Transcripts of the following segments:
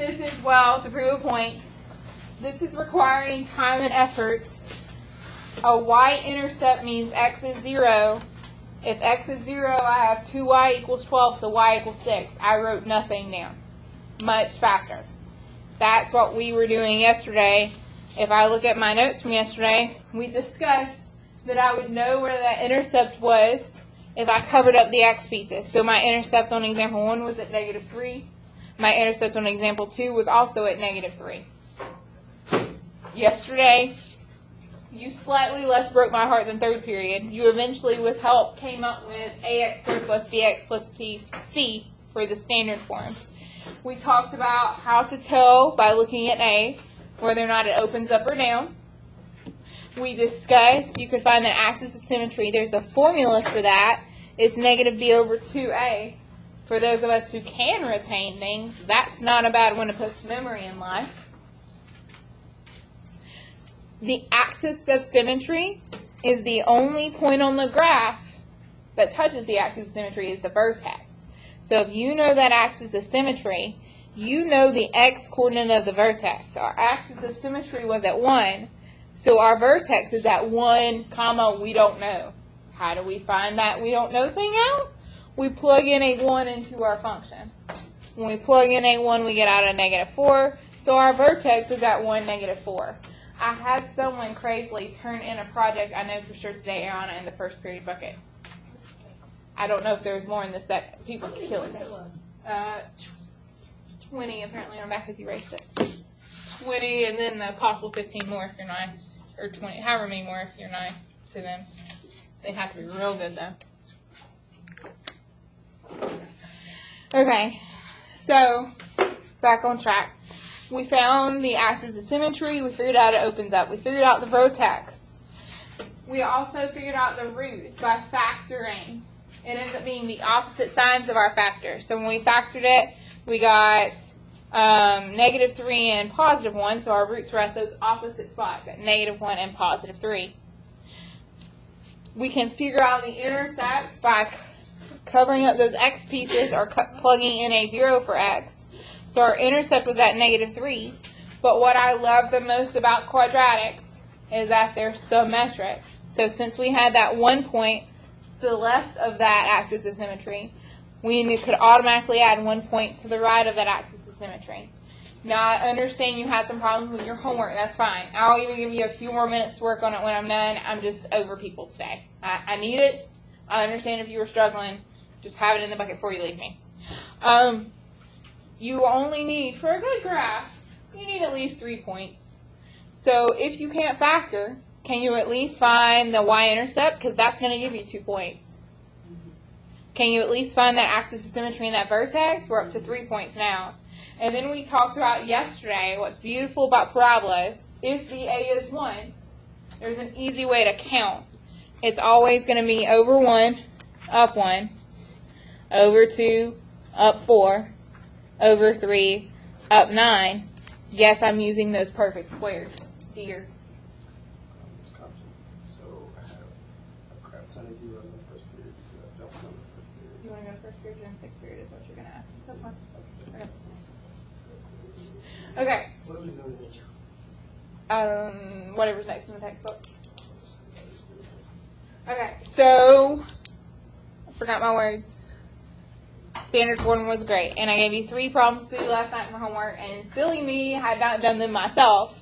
this as well to prove a point. This is requiring time and effort. A y-intercept means x is 0. If x is 0, I have 2y equals 12, so y equals 6. I wrote nothing down. Much faster. That's what we were doing yesterday. If I look at my notes from yesterday, we discussed that I would know where that intercept was if I covered up the x pieces. So my intercept on example 1 was at -3. My intercept on example 2 was also at -3. Yesterday, you slightly less broke my heart than third period. You eventually, with help, came up with ax squared plus bx plus c for the standard form. We talked about how to tell by looking at A whether or not it opens up or down. We discussed you could find an axis of symmetry. There's a formula for that. It's negative b over 2a. For those of us who can retain things, that's not a bad one to put to memory in life. The axis of symmetry is the only point on the graph that touches the axis of symmetry is the vertex. So if you know that axis of symmetry, you know the x-coordinate of the vertex. Our axis of symmetry was at 1, so our vertex is at 1, comma, we don't know. How do we find that we don't know thing out? We plug in a 1 into our function. When we plug in a 1, we get out a -4, so our vertex is at 1, -4. I had someone crazily turn in a project, I know for sure today, Anna, in the first period bucket. I don't know if there's more in the set. People's killing it. 20 apparently on back because you erased it. 20 and then the possible 15 more if you're nice. Or 20, however many more if you're nice to them. They have to be real good though. Okay, so back on track. We found the axis of symmetry. We figured out it opens up. We figured out the vertex. We also figured out the roots by factoring. It ends up being the opposite signs of our factor. So when we factored it, we got -3 and +1. So our roots were at those opposite spots, at -1 and +3. We can figure out the intercept by covering up those x pieces or plugging in a 0 for x. So our intercept was at -3. But what I love the most about quadratics is that they're symmetric. So since we had that 1 point to the left of that axis of symmetry, we could automatically add 1 point to the right of that axis of symmetry. Now, I understand you had some problems with your homework. That's fine. I'll even give you a few more minutes to work on it when I'm done. I'm just over people today. I need it. I understand if you were struggling. Just have it in the bucket before you leave me. You only need, for a good graph, you need at least 3 points. So if you can't factor, can you at least find the y-intercept? Because that's going to give you 2 points. Can you at least find that axis of symmetry in that vertex? We're up to 3 points now. And then we talked about yesterday, what's beautiful about parabolas, if the a is 1, there's an easy way to count. It's always going to be over 1, up 1, over 2, up 4, over 3, up 9. Yes, I'm using those perfect squares here. So I have a crap ton of zeros in the first period because I don't know the first period. You want to go to first period and sixth period is what you're going to ask. That's fine. Okay. What was the Whatever's next in the textbook. Okay, so I forgot my words. Standard form was great, and I gave you 3 problems to do last night for homework, and silly me had not done them myself.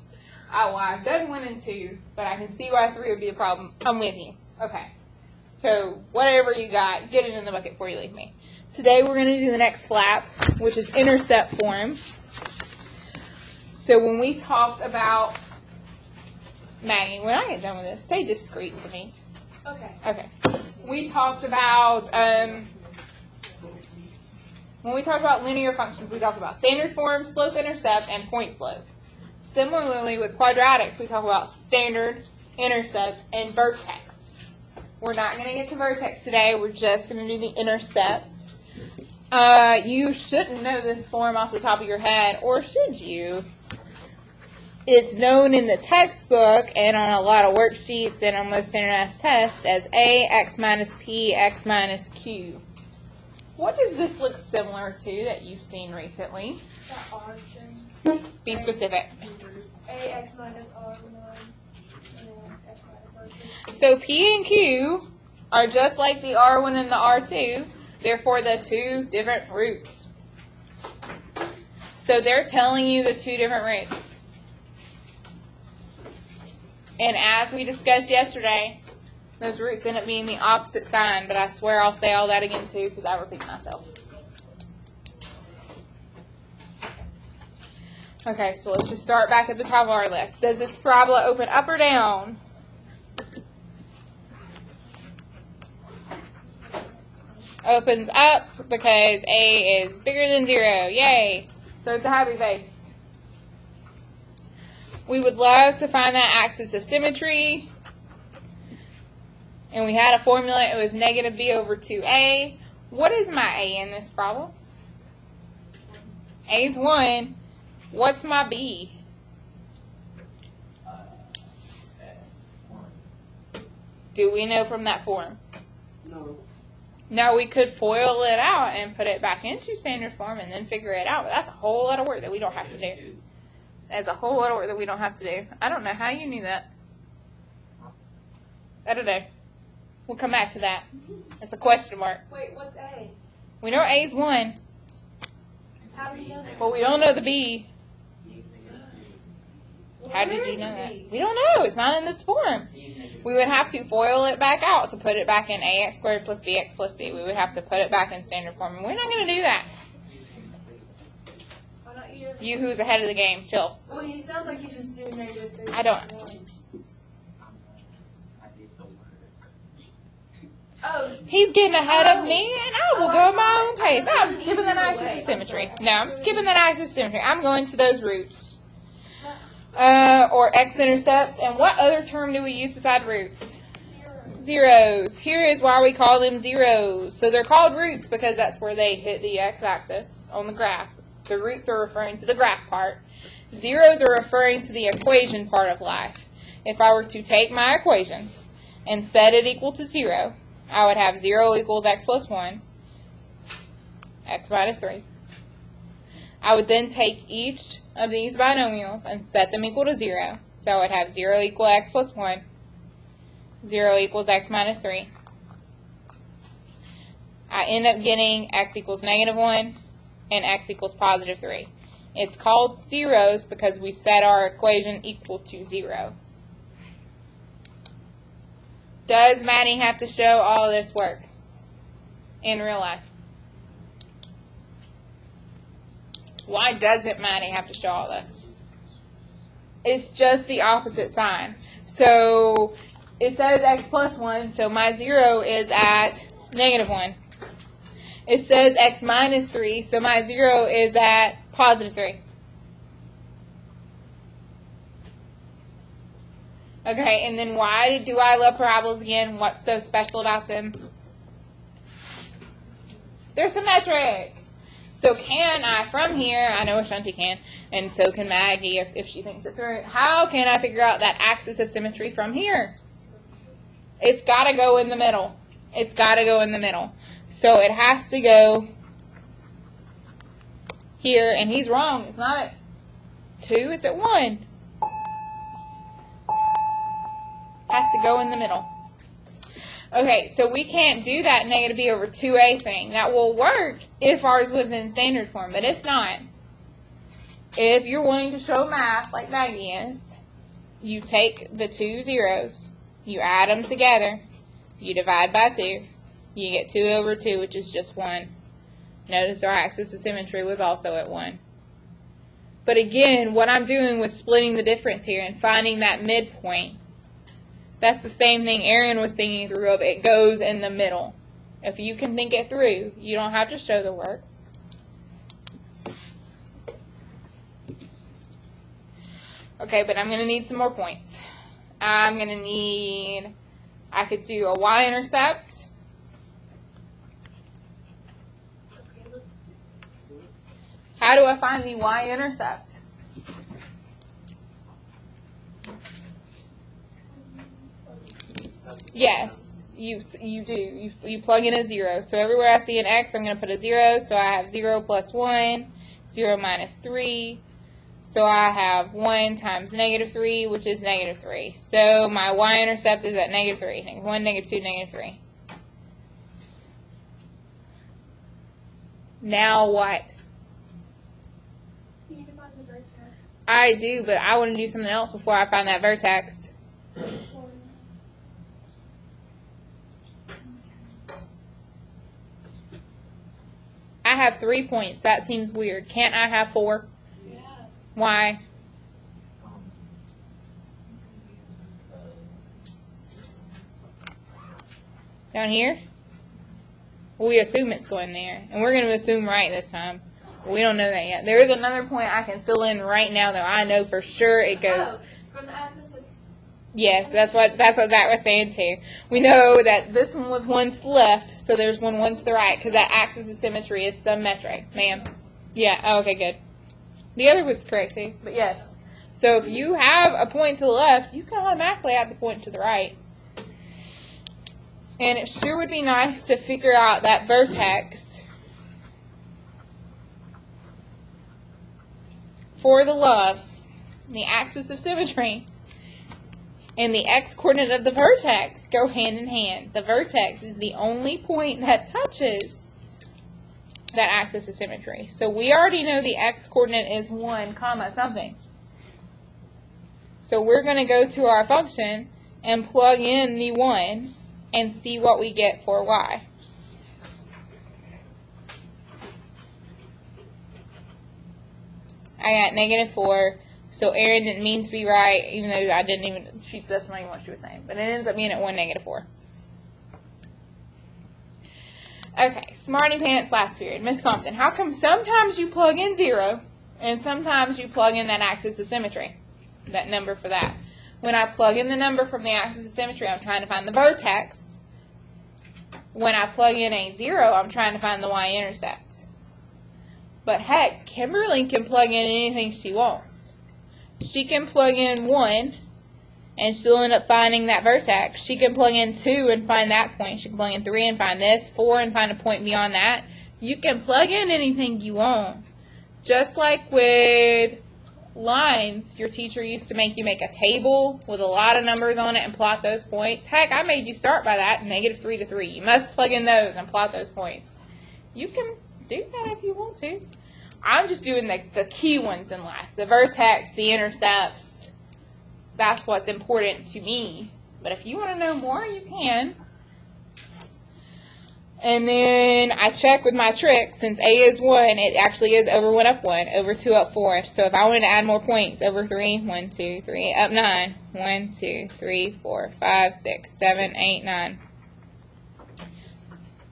I've done 1 and 2, but I can see why 3 would be a problem. I'm with you. Okay, so whatever you got, get it in the bucket before you leave me. Today we're going to do the next flap, which is intercept form. So when we talked about, Maggie, when I get done with this, stay discreet to me. Okay. We talked about, when we talked about linear functions, we talked about standard form, slope intercept, and point slope. Similarly, with quadratics, we talk about standard, intercept, and vertex. We're not going to get to vertex today. We're just going to do the intercepts. You shouldn't know this form off the top of your head, or should you? It's known in the textbook and on a lot of worksheets and on most standardized tests as A, x minus P, x minus Q. What does this look similar to that you've seen recently? That R thing. Be specific. AX minus R1 and then X minus R2. So P and Q are just like the R1 and the R2. Therefore, the two different roots. So they're telling you the two different roots. And as we discussed yesterday, those roots end up being the opposite sign. But I swear I'll say all that again too because I repeat myself. Okay, so let's just start back at the top of our list. Does this parabola open up or down? Opens up because A is bigger than 0. Yay! So it's a happy face. We would love to find that axis of symmetry. And we had a formula. It was negative B over 2A. What is my A in this problem? A is 1. What's my B? Do we know from that form? No. Now we could FOIL it out and put it back into standard form and then figure it out, but that's a whole lot of work that we don't have to do. That's a whole lot of work that we don't have to do. I don't know how you knew that. I don't know. We'll come back to that. It's a question mark. Wait, what's A? We know A is 1, How do you know that? but we don't know the B. How did you know that? We don't know. It's not in this form. We would have to FOIL it back out to put it back in ax squared plus bx plus c. We would have to put it back in standard form, and we're not going to do that. Why don't you just... You who's ahead of the game, chill. Well, he sounds like he's just doing negative 3. I don't. Oh, He's getting ahead of me, and I will go at my own pace. I'm skipping that axis of symmetry. No, I'm skipping that axis of symmetry. I'm going to those roots. Or x-intercepts. And what other term do we use beside roots? Zeros. Here is why we call them zeros. So they're called roots because that's where they hit the x-axis on the graph. The roots are referring to the graph part. Zeros are referring to the equation part of life. If I were to take my equation and set it equal to 0, I would have 0 equals x plus 1, x minus 3. I would then take each of these binomials and set them equal to 0. So I would have 0 equal x plus 1, 0 equals x minus 3. I end up getting x equals negative 1 and x equals positive 3. It's called zeros because we set our equation equal to 0. Does Maddie have to show all of this work in real life? Why doesn't Maddie have to show all this? It's just the opposite sign. So it says x plus 1, so my 0 is at negative 1. It says x minus 3, so my 0 is at positive 3. Okay, and then why do I love parabolas again? What's so special about them? They're symmetric. So can I, from here, I know Ashanti can, and so can Maggie if she thinks it through. How can I figure out that axis of symmetry from here? It's got to go in the middle. It's got to go in the middle. So it has to go here, and he's wrong. It's not at 2, it's at 1. Has to go in the middle. Okay, so we can't do that negative b over 2a thing. That will work if ours was in standard form, but it's not. If you're wanting to show math like Maggie is, you take the two zeros, you add them together, you divide by 2, you get 2 over 2, which is just 1. Notice our axis of symmetry was also at 1. But again, what I'm doing with splitting the difference here and finding that midpoint, that's the same thing Aaron was thinking through of it goes in the middle. If you can think it through, you don't have to show the work. Okay, but I'm going to need some more points. I'm going to need, I could do a y-intercept. How do I find the y-intercept? Yes, you do. You plug in a 0. So everywhere I see an x, I'm going to put a 0. So I have 0 plus 1. 0 minus 3. So I have 1 times negative 3, which is negative 3. So my y-intercept is at negative 3. Negative 1, negative 2, negative 3. Now what? You need to find the vertex. I do, but I want to do something else before I find that vertex. I have 3 points. That seems weird. Can't I have 4? Yeah. Why? Down here? We assume it's going there. And we're going to assume right this time. We don't know that yet. There is another point I can fill in right now, though. I know for sure it goes. Oh, from the axis is. Yes, that's what Zach was saying too. We know that this one was one to the left, so there's one to the right, because that axis of symmetry is symmetric, ma'am. Yeah, oh, okay, good. The other was correct too, but yes. So if you have a point to the left, you can automatically add the point to the right. And it sure would be nice to figure out that vertex for the love, the axis of symmetry, and the x-coordinate of the vertex go hand in hand. The vertex is the only point that touches that axis of symmetry. So we already know the x-coordinate is 1 comma something. So we're going to go to our function and plug in the 1 and see what we get for y. I got negative 4. So Erin didn't mean to be right, even though I didn't even, that's not even what she was saying. But it ends up being at 1, negative 4. Okay, Smarty Pants last period. Miss Compton, how come sometimes you plug in 0 and sometimes you plug in that axis of symmetry? That number for that. When I plug in the number from the axis of symmetry, I'm trying to find the vertex. When I plug in a 0, I'm trying to find the y-intercept. But heck, Kimberly can plug in anything she wants. She can plug in 1, and she'll end up finding that vertex. She can plug in 2 and find that point. She can plug in 3 and find this, 4 and find a point beyond that. You can plug in anything you want. Just like with lines, your teacher used to make you make a table with a lot of numbers on it and plot those points. Heck, I made you start by that, negative 3 to 3. You must plug in those and plot those points. You can do that if you want to. I'm just doing the key ones in life. The vertex, the intercepts. That's what's important to me. But if you want to know more, you can. And then I check with my trick. Since A is 1, it actually is over 1 up 1, over 2 up 4. So if I wanted to add more points, over 3, 1, 2, 3, up 9. 1, 2, 3, 4, 5, 6, 7, 8, 9.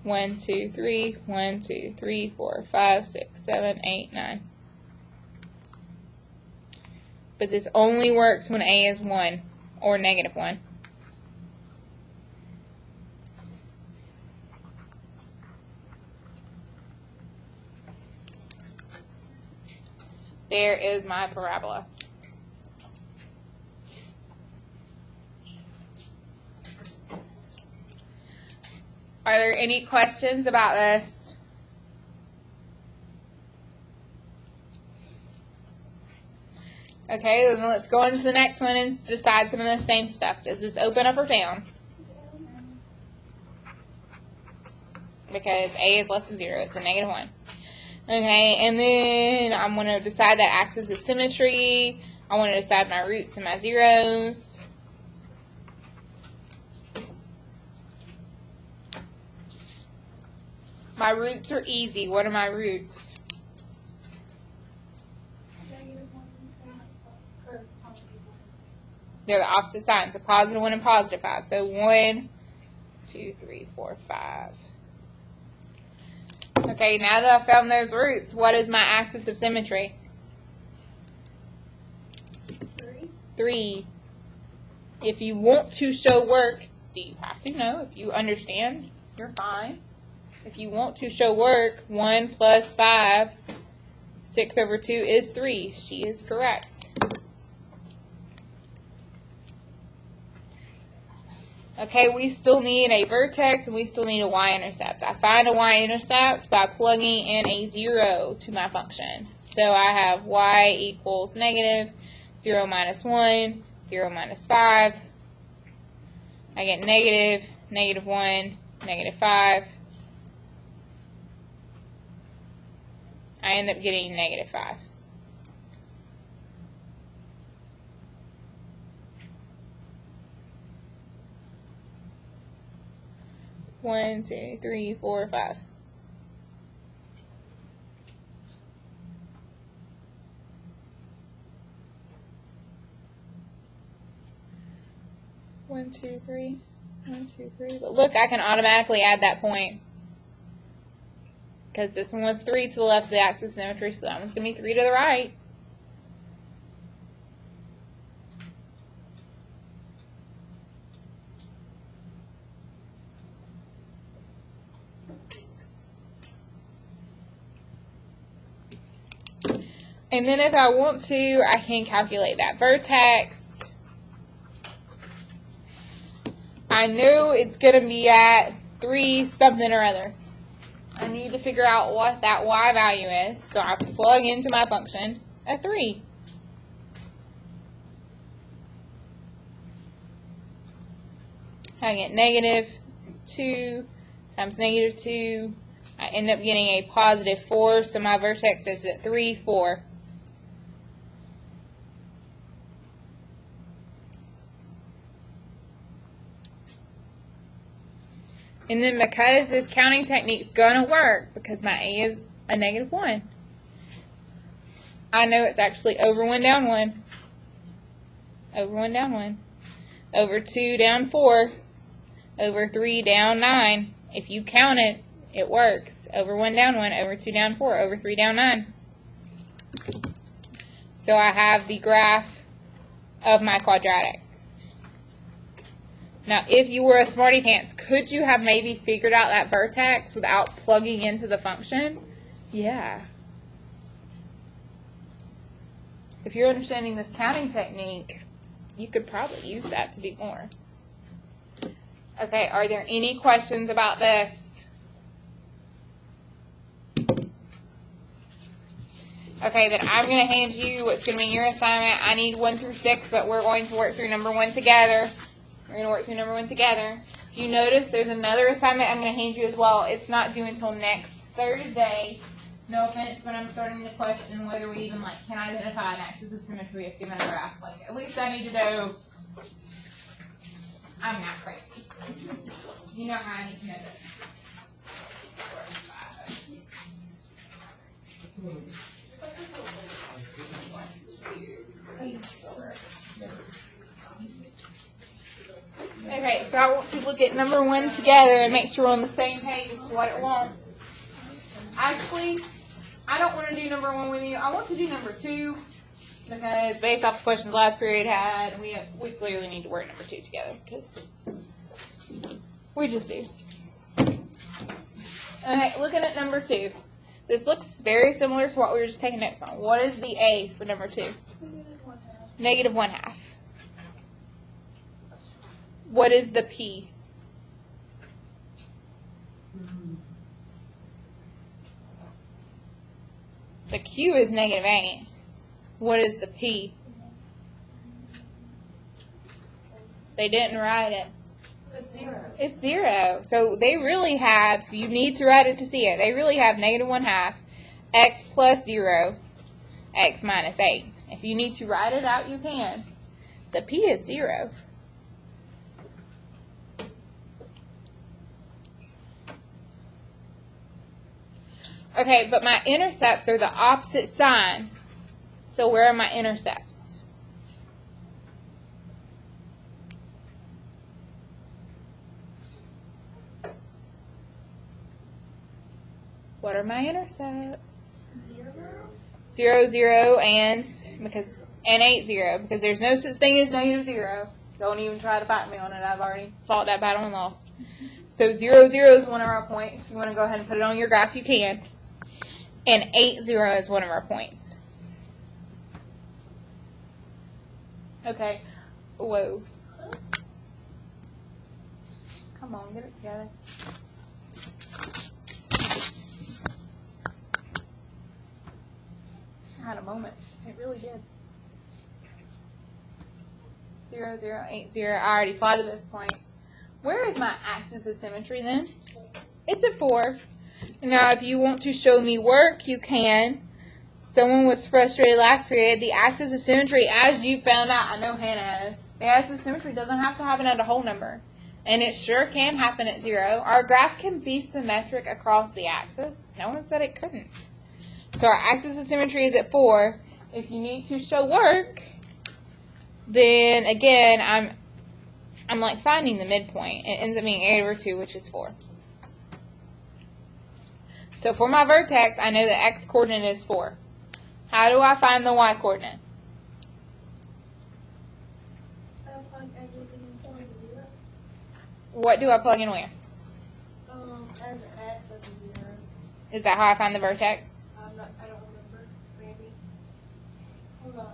1, 2, 3, 1, 2, 3, 4, 5, 6, 7, 8, 9. But this only works when A is 1 or negative 1. There is my parabola. Are there any questions about this? Okay, then let's go on to the next one and decide some of the same stuff. Does this open up or down? Because A is less than 0. It's a negative 1. Okay, and then I'm going to decide that axis of symmetry. I want to decide my roots and my zeros. My roots are easy. What are my roots? They're the opposite signs, a positive 1 and positive 5. So 1, 2, 3, 4, 5. Okay, now that I've found those roots, what is my axis of symmetry? 3. If you want to show work, do you have to? No. If you understand, you're fine. If you want to show work, 1 plus 5, 6 over 2 is 3. She is correct. Okay, we still need a vertex and we still need a y-intercept. I find a y-intercept by plugging in a 0 to my function. So I have y equals negative 0 minus 1, 0 minus 5. I get negative, negative 1, negative 5. I end up getting negative 5. One, two, three, 4, 5. One, two, three. 1, 2, 3. But look, I can automatically add that point. Because this one was 3 to the left of the axis of symmetry, so that one's going to be 3 to the right. And then if I want to, I can calculate that vertex. I know it's going to be at 3 something or other. I need to figure out what that y value is, so I plug into my function a 3. I get negative 2 times negative 2. I end up getting a positive 4, so my vertex is at 3, 4. And then because this counting technique is going to work, because my a is a negative 1, I know it's actually over 1 down 1, over 1 down 1, over 2 down 4, over 3 down 9. If you count it, it works. Over 1 down 1, over 2 down 4, over 3 down 9. So I have the graph of my quadratic. Now, if you were a smarty pants, could you have maybe figured out that vertex without plugging into the function? Yeah. If you're understanding this counting technique, you could probably use that to do more. Okay, are there any questions about this? Okay, then I'm going to hand you what's going to be your assignment. I need 1 through 6, but we're going to work through number 1 together. We're going to work through number 1 together. If you notice, there's another assignment I'm going to hand you as well. It's not due until next Thursday. No offense, but I'm starting to question whether we even can identify an axis of symmetry if given a graph. At least I need to know I'm not crazy. You know how I need to know this. Okay, so I want to look at number 1 together and make sure we're on the same page as to what it wants. Actually, I don't want to do number 1 with you. I want to do number 2 because based off the questions last period had, we clearly need to work number 2 together because we just do. Okay, looking at number 2. This looks very similar to what we were just taking notes on. What is the A for number 2? Negative 1/2. What is the P? The Q is negative 8. What is the P? They didn't write it. It's 0. It's 0. So they really have, you need to write it to see it, they really have negative 1/2, x plus 0, x minus 8. If you need to write it out, you can. The P is 0. Okay, but my intercepts are the opposite sign. So where are my intercepts? What are my intercepts? 0, 0, and 8, 0, because there's no such thing as negative 0. Don't even try to fight me on it. I've already fought that battle and lost. So 0, 0 is one of our points. If you want to go ahead and put it on your graph, you can. And 8, 0 is one of our points. Okay. Whoa. Come on, get it together. I had a moment. It really did. 0, 0, 8, 0. I already plotted this point. Where is my axis of symmetry then? It's at 4. Now, if you want to show me work, you can. Someone was frustrated last period. The axis of symmetry, as you found out, I know Hannah has, the axis of symmetry doesn't have to happen at a whole number. And it sure can happen at 0. Our graph can be symmetric across the axis. No one said it couldn't. So our axis of symmetry is at 4. If you need to show work, then again, I'm like finding the midpoint. It ends up being 8 over 2, which is 4. So for my vertex, I know the x coordinate is 4. How do I find the y coordinate? Plug everything in as a 0. What do I plug in where? As an x, that's a 0. Is that how I find the vertex? I don't remember. Maybe. Hold on.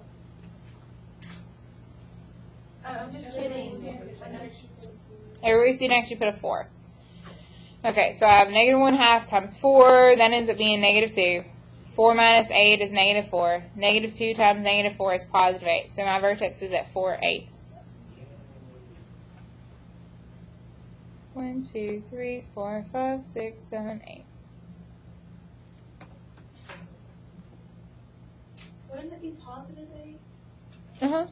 I'm just kidding. Every student actually put a 4. Okay, so I have negative 1/2 times 4. That ends up being negative 2. 4 minus 8 is negative 4. Negative 2 times negative 4 is positive 8. So my vertex is at 4, 8. 1, 2, 3, 4, 5, 6, 7, 8. Wouldn't it be positive 8? Uh-huh.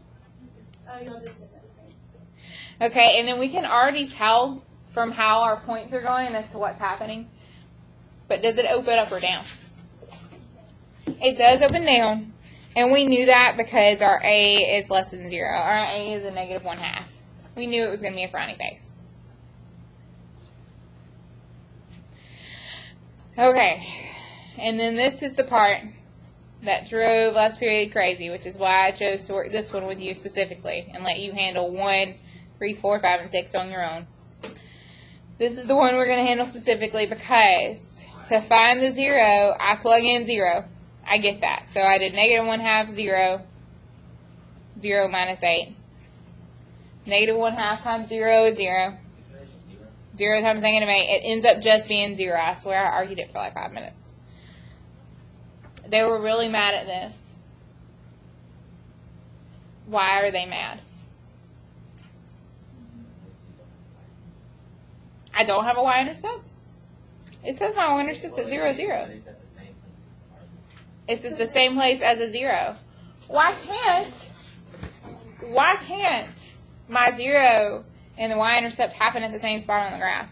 Oh, y'all just did that. Okay, and then we can already tell from how our points are going as to what's happening. But does it open up or down? It does open down. And we knew that because our A is less than 0. Our A is a negative 1/2. We knew it was going to be a frowny face. Okay, and then this is the part that drove last period crazy, which is why I chose to work this one with you specifically and let you handle 1, 3, 4, 5, and 6 on your own. This is the one we're going to handle specifically because to find the 0, I plug in 0. I get that. So I did negative 1/2, 0, 0 minus 8. Negative 1/2 times 0 is 0. 0 times negative 8. It ends up just being 0. I swear I argued it for like 5 minutes. They were really mad at this. Why are they mad? I don't have a y-intercept. It says my y-intercept's at 0, 0. It's at the same place as a 0. Why can't my 0 and the y-intercept happen at the same spot on the graph?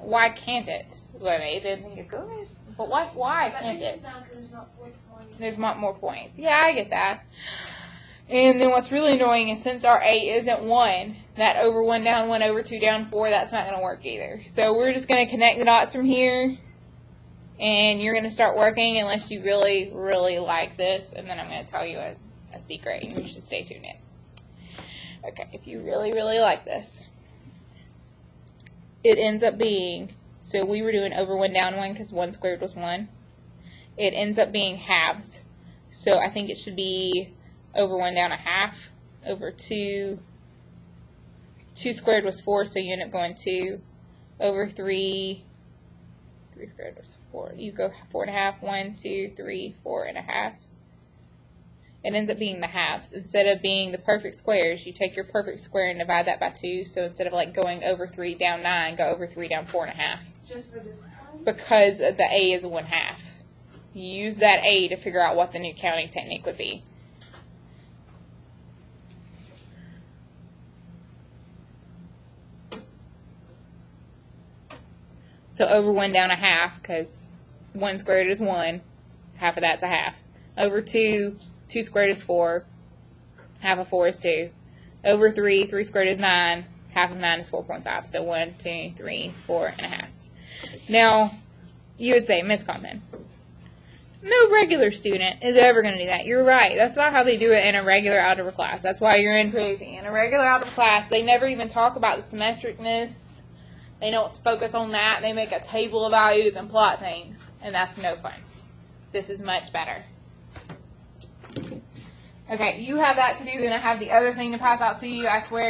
Why can't it? Well, maybe they think it goes. But why can't it? There's not more points. Yeah, I get that. And then what's really annoying is since our A isn't 1, that over 1 down 1 over 2 down 4, that's not going to work either. So we're just going to connect the dots from here. And you're going to start working unless you really, really like this. And then I'm going to tell you a secret, and you should stay tuned in. Okay, if you really, really like this, it ends up being, so we were doing over 1 down 1 because 1 squared was 1. It ends up being halves. So I think it should be over 1 down 1/2 over 2. 2 squared was 4, so you end up going 2 over 3. 3 squared was 4. You go 4 1/2. 1, 2, 3, 4 1/2. It ends up being the halves. Instead of being the perfect squares, you take your perfect square and divide that by 2. So instead of like going over 3 down 9, go over 3 down 4 1/2. Just for this time? Because the A is a 1/2. You use that A to figure out what the new counting technique would be. So over 1 down 1/2, because 1 squared is 1, half of that's a half. Over 2, 2 squared is 4, half of 4 is 2. Over 3, 3 squared is 9, half of 9 is 4.5. So 1, 2, 3, 4 1/2. Now, you would say, Miss Compton, no regular student is ever going to do that. You're right. That's not how they do it in a regular algebra class. That's why you're in pre-AP. In a regular algebra class, they never even talk about the symmetricness. They don't focus on that. They make a table of values and plot things, and that's no fun. This is much better. Okay, you have that to do, and I have the other thing to pass out to you. I swear.